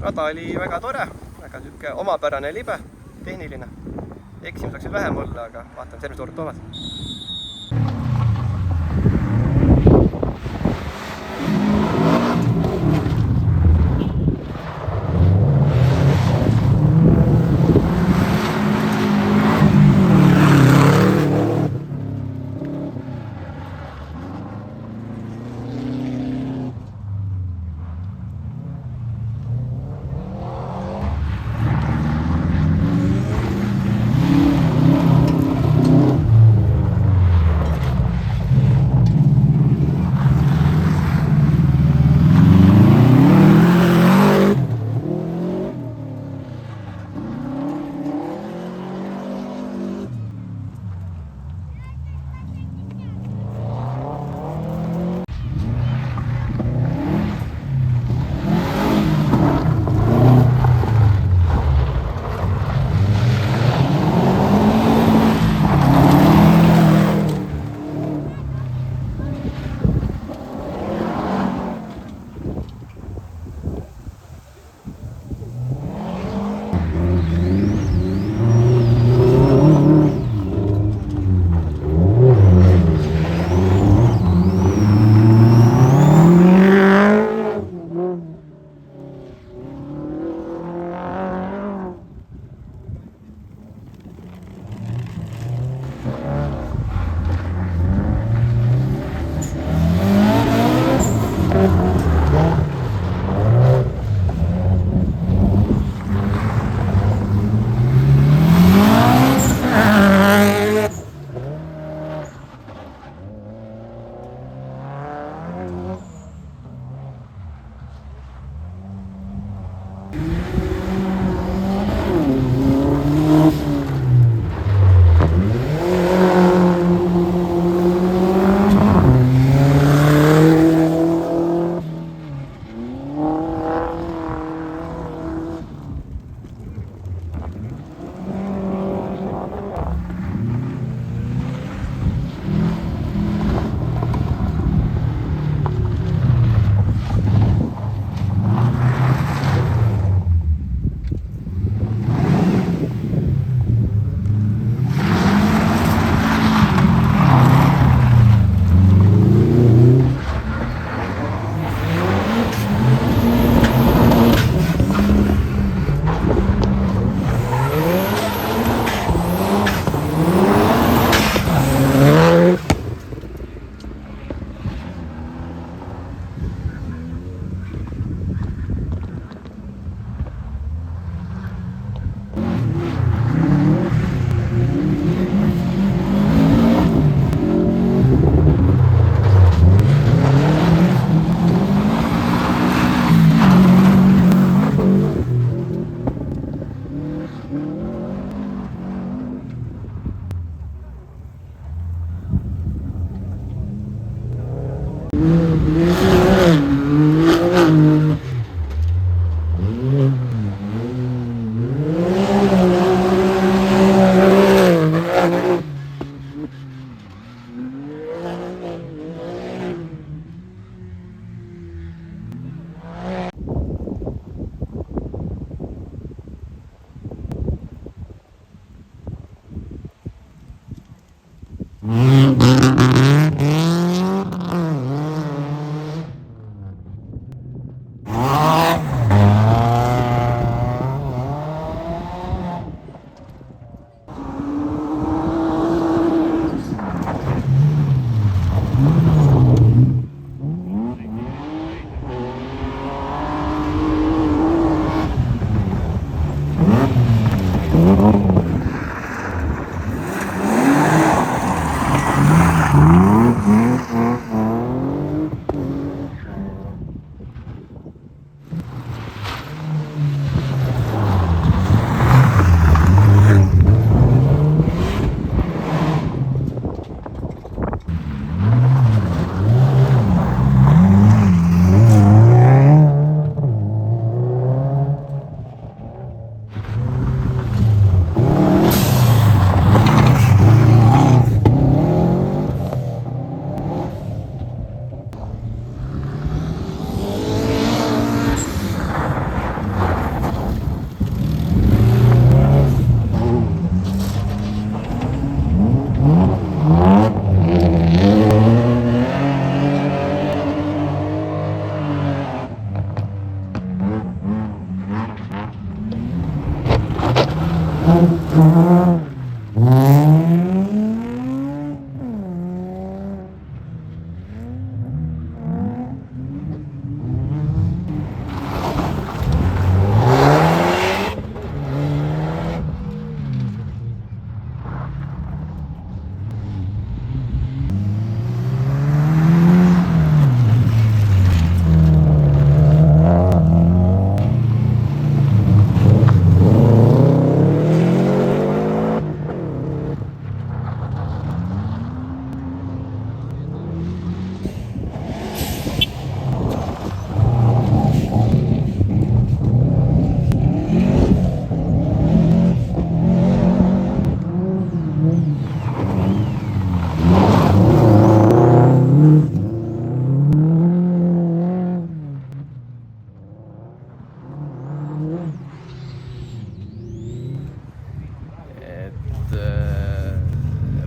Rada oli väga tore, väga siuke omapärane libe, tehniline. Eksimus saaks veel vähem olla, aga vaatame, mis järgmised toovad.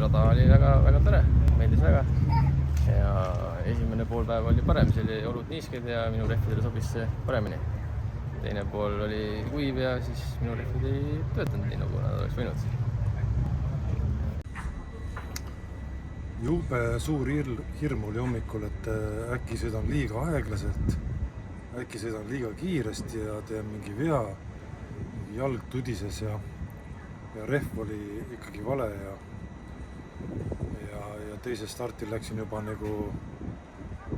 Rada oli väga tore, meeldis väga ja esimene poolpäev oli parem, see oli olud niisked ja minu rehvidele sobis see paremini. Teine pool oli kuiv ja siis minu rehvid ei töötanud nii, nagu nad oleks võinud. Jube suur hirm oli hommikul, et äkki sõidan liiga aeglaselt, äkki sõidan liiga kiiresti ja teen mingi vea, jalg tudises ja rehv oli ikkagi vale ja teise startil läksin juba nagu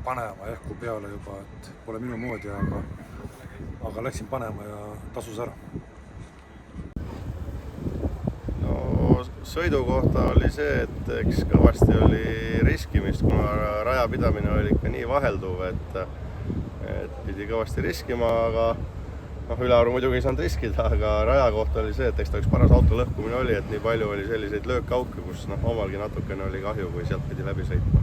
panema ehku peale juba, et pole minu moodi, aga läksin panema ja tasus ära. No sõidu kohta oli see, et eks kõvasti oli riskimist, kuna rajapidamine oli ikka nii vahelduv, et pidi kõvasti riskima, aga Ülearu muidugi ei saanud riskida, aga raja kohta oli see, et eks ta üks paras auto lõhkumine oli, et nii palju oli selliseid löökauke, kus omalgi natukene oli kahju, kui sealt pidi läbi sõitma.